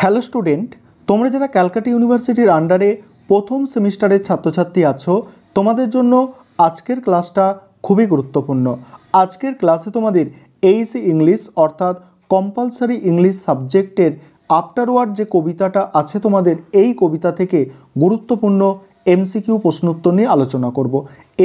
Hello student, তোমরা যারা ক্যালকাটা ইউনিভার্সিটির আন্ডারে প্রথম সেমিস্টারের ছাত্রছাত্রী আছো, তোমাদের জন্য আজকের ক্লাসটা খুবই গুরুত্বপূর্ণ। আজকের ক্লাসে তোমাদের এইসি ইংলিশ অর্থাৎ কম্পালসারি ইংলিশ সাবজেক্টের আফটারওয়ার্ড যে কবিতাটা আছে তোমাদের, এই কবিতা থেকে গুরুত্বপূর্ণ এমসিকিউ প্রশ্নোত্তর নিয়ে আলোচনা করব।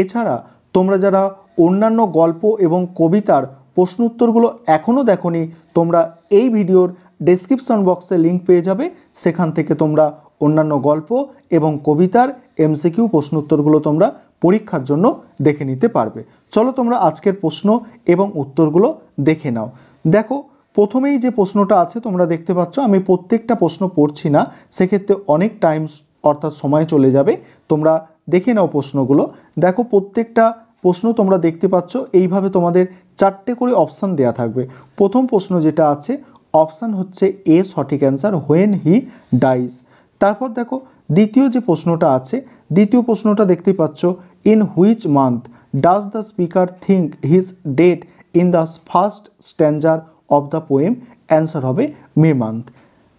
এছাড়া তোমরা যারা অন্যান্য গল্প এবং কবিতার প্রশ্নোত্তরগুলো এখনও দেখোনি, তোমরা এই ভিডিওর ডেসক্রিপশন বক্সে লিঙ্ক পেয়ে যাবে। সেখান থেকে তোমরা অন্যান্য গল্প এবং কবিতার এমসিকিউ প্রশ্নোত্তরগুলো তোমরা পরীক্ষার জন্য দেখে নিতে পারবে। চলো তোমরা আজকের প্রশ্ন এবং উত্তরগুলো দেখে নাও। দেখো, প্রথমেই যে প্রশ্নটা আছে তোমরা দেখতে পাচ্ছ, আমি প্রত্যেকটা প্রশ্ন পড়ছি না, সেক্ষেত্রে অনেক টাইম অর্থাৎ সময় চলে যাবে। তোমরা দেখে নাও প্রশ্নগুলো। দেখো, প্রত্যেকটা প্রশ্ন তোমরা দেখতে পাচ্ছ এইভাবে তোমাদের চারটে করে অপশান দেওয়া থাকবে। প্রথম প্রশ্ন যেটা আছে, অপশান হচ্ছে এ সঠিক অ্যান্সার, হোয়েন হি ডাইজ। তারপর দেখো দ্বিতীয় যে প্রশ্নটা আছে, দ্বিতীয় প্রশ্নটা দেখতে পাচ্ছ, in which month does the speaker think his date in the first stanza of the poem. Answer হবে মে মান্থ।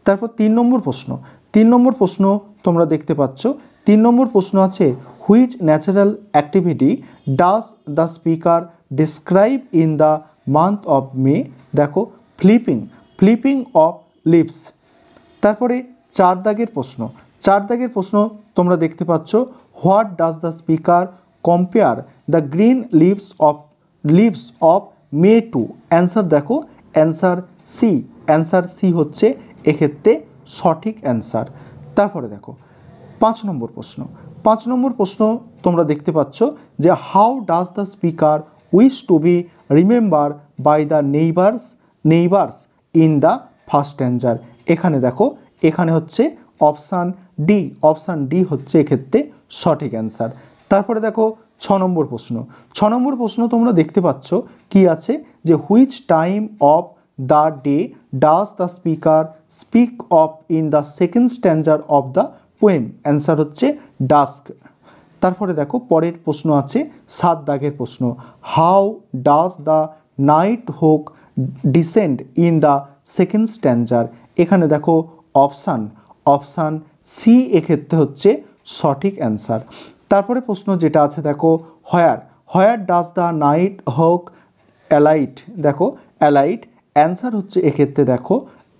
তারপর তিন নম্বর প্রশ্ন তোমরা দেখতে পাচ্ছ, তিন নম্বর প্রশ্ন আছে, which natural activity does the speaker describe in the month of May. দেখো, ফ্লিপিং অফ লিভস। তারপরে চার দাগের প্রশ্ন তোমরা দেখতে পাচ্ছ, what does the speaker compare the green leaves of May to. Answer দেখো, অ্যান্সার সি হচ্ছে এক্ষেত্রে সঠিক অ্যান্সার। তারপরে দেখো পাঁচ নম্বর প্রশ্ন তোমরা দেখতে পাচ্ছ যে, how does the speaker wish to be remember by the neighbours in the first stanza. এখানে দেখো, এখানে হচ্ছে অপশান ডি হচ্ছে এক্ষেত্রে সঠিক অ্যান্সার। তারপরে দেখো ছ নম্বর প্রশ্ন তোমরা দেখতে পাচ্ছ কি আছে, যে which time of the day does the speaker speak of in the second stanza of the poem. Answer হচ্ছে ডাস্ক। তারপরে দেখো পরের প্রশ্ন আছে সাত দাগের প্রশ্ন, how does the night hawk descend in the second stanza. এখানে দেখো অপশান সি এক্ষেত্রে হচ্ছে সঠিক অ্যান্সার। তারপরে প্রশ্ন যেটা আছে দেখো, হোয়ার ডাজ দ্য নাইট হোক অ্যালাইট। দেখো, অ্যালাইট অ্যান্সার হচ্ছে এক্ষেত্রে দেখো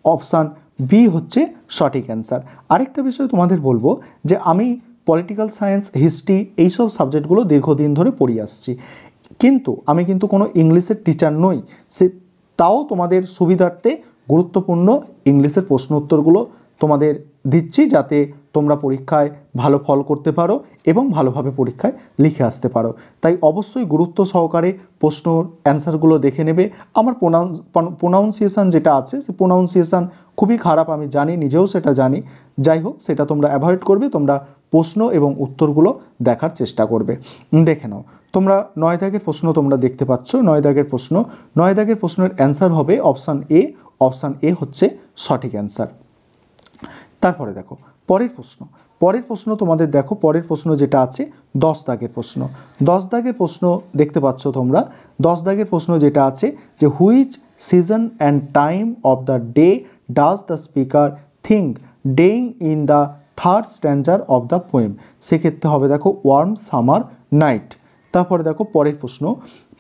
অপশান বি হচ্ছে সঠিক অ্যান্সার। আরেকটা বিষয় তোমাদের বলবো যে, আমি পলিটিক্যাল সায়েন্স, হিস্ট্রি এইসব সাবজেক্টগুলো দীর্ঘদিন ধরে পড়িয়ে আসছি, কিন্তু আমি কোনো ইংলিশের টিচার নই। তাও তোমাদের সুবিধার্থে গুরুত্বপূর্ণ ইংলিশের প্রশ্ন উত্তরগুলো তোমাদের দিচ্ছি, যাতে তোমরা পরীক্ষায় ভালো ফল করতে পারো এবং ভালোভাবে পরীক্ষায় লিখে আসতে পারো। তাই অবশ্যই গুরুত্ব সহকারে প্রশ্নর অ্যান্সারগুলো দেখে নেবে। আমার প্রোনাউন্সিয়েশান যেটা আছে, সে প্রোনাউন্সিয়েশান খুবই খারাপ, আমি জানি, নিজেও সেটা জানি। যাই হোক, সেটা তোমরা অ্যাভয়েড করবে, তোমরা প্রশ্ন এবং উত্তরগুলো দেখার চেষ্টা করবে। দেখে নাও, তোমরা 9 দাগের প্রশ্ন তোমরা দেখতে পাচ্ছ। 9 দাগের প্রশ্নের অ্যান্সার হবে অপশান এ হচ্ছে সঠিক অ্যান্সার। তারপরে দেখো পরের প্রশ্ন তোমাদের দেখো, পরের প্রশ্ন যেটা আছে 10 দাগের প্রশ্ন। 10 দাগের প্রশ্ন দেখতে পাচ্ছ তোমরা। 10 দাগের প্রশ্ন যেটা আছে, যে which season and time of the day does the speaker think dying in the third stanza of the poem. সেক্ষেত্রে হবে দেখো ওয়ার্ম সামার নাইট। তারপরে দেখো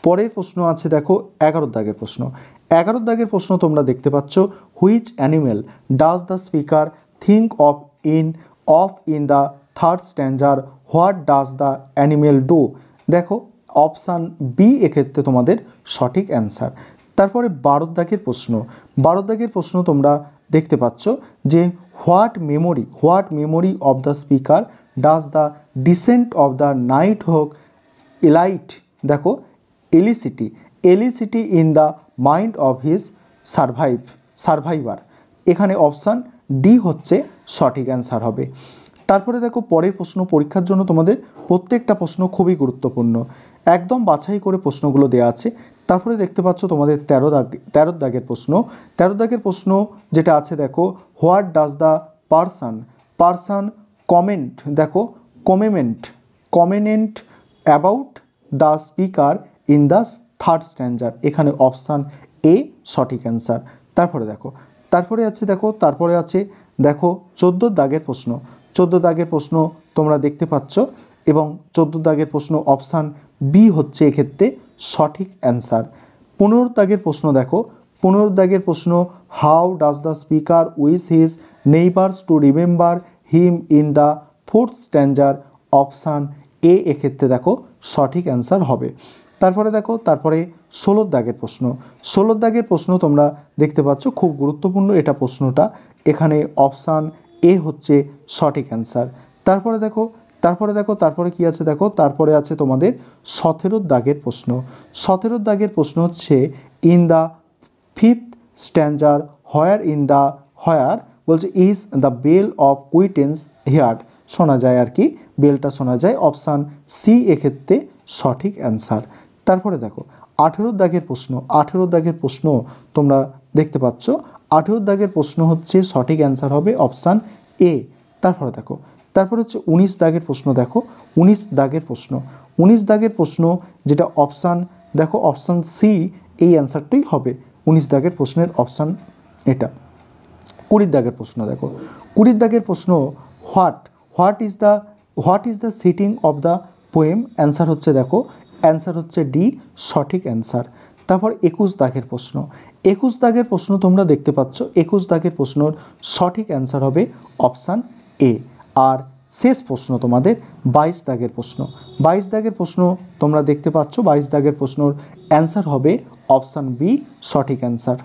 পরের প্রশ্ন আছে দেখো 11 দাগের প্রশ্ন তোমরা দেখতে পাচ্ছ, which animal does the speaker think of in the third stanza, what does the animal do. দেখো, অপশান বি এক্ষেত্রে তোমাদের সঠিক অ্যান্সার। তারপরে 12 দাগের প্রশ্ন তোমরা দেখতে পাচ্ছ, যে what memory of the speaker does the descent of the night hawk দেখো elicit in the mind of his survivor. এখানে অপশান ডি হচ্ছে সঠিক অ্যান্সার হবে। তারপরে দেখো পরের প্রশ্ন, পরীক্ষার জন্য তোমাদের প্রত্যেকটা প্রশ্ন খুবই গুরুত্বপূর্ণ, একদম বাছাই করে প্রশ্নগুলো দেওয়া আছে। তারপরে দেখতে পাচ্ছ তোমাদের 13 দাগের প্রশ্ন যেটা আছে দেখো, what does the person comment about the speaker in the third stanza. এখানে অপশান এ সঠিক অ্যান্সার। তারপরে আছে দেখো 14 দাগের প্রশ্ন, 14 দাগের প্রশ্ন তোমরা দেখতে পাচ্ছ এবং 14 দাগের প্রশ্ন অপশান বি হচ্ছে এক্ষেত্রে সঠিক অ্যান্সার। 15 দাগের প্রশ্ন দেখো, 15 দাগের প্রশ্ন how does the speaker wish his neighbours to remember him in the fourth stanza, option A এক্ষেত্রে দেখো সঠিক অ্যান্সার হবে। তারপরে দেখো, তারপরে 16 দাগের প্রশ্ন, 16 দাগের প্রশ্ন তোমরা দেখতে পাচ্ছ, খুব গুরুত্বপূর্ণ এটা প্রশ্নটা, এখানে অপশান এ হচ্ছে সঠিক অ্যান্সার। তারপরে দেখো, তারপরে কি আছে দেখো, তারপরে আছে তোমাদের 17 দাগের প্রশ্ন, 17 দাগের প্রশ্ন হচ্ছে in the fifth stanza where বলছে is the bell of quittance heard, শোনা যায় আর কি, বেলটা শোনা যায়, অপশান সি এক্ষেত্রে সঠিক অ্যান্সার। তারপরে দেখো 18 দাগের প্রশ্ন, 18 দাগের প্রশ্ন তোমরা দেখতে পাচ্ছ, 18 দাগের প্রশ্ন হচ্ছে সঠিক অ্যান্সার হবে অপশান এ। তারপরে দেখো, তারপরে হচ্ছে 19 দাগের প্রশ্ন দেখো, 19 দাগের প্রশ্ন, 19 দাগের প্রশ্ন যেটা অপশান দেখো অপশান সি এই অ্যান্সারটাই হবে 19 দাগের প্রশ্নের অপশান এটা। 20 দাগের প্রশ্ন দেখো, 20 দাগের প্রশ্ন what is the setting of the poem, answer হচ্ছে দেখো, অ্যান্সার হচ্ছে ডি সঠিক অ্যান্সার। তারপর 21 দাগের প্রশ্ন, 21 দাগের প্রশ্ন তোমরা দেখতে পাচ্ছ, 21 দাগের প্রশ্নর সঠিক অ্যান্সার হবে অপশান এ। আর শেষ প্রশ্ন তোমাদের 22 দাগের প্রশ্ন, 22 দাগের প্রশ্ন তোমরা দেখতে পাচ্ছ, 22 দাগের প্রশ্নর অ্যান্সার হবে অপশান বি সঠিক অ্যান্সার।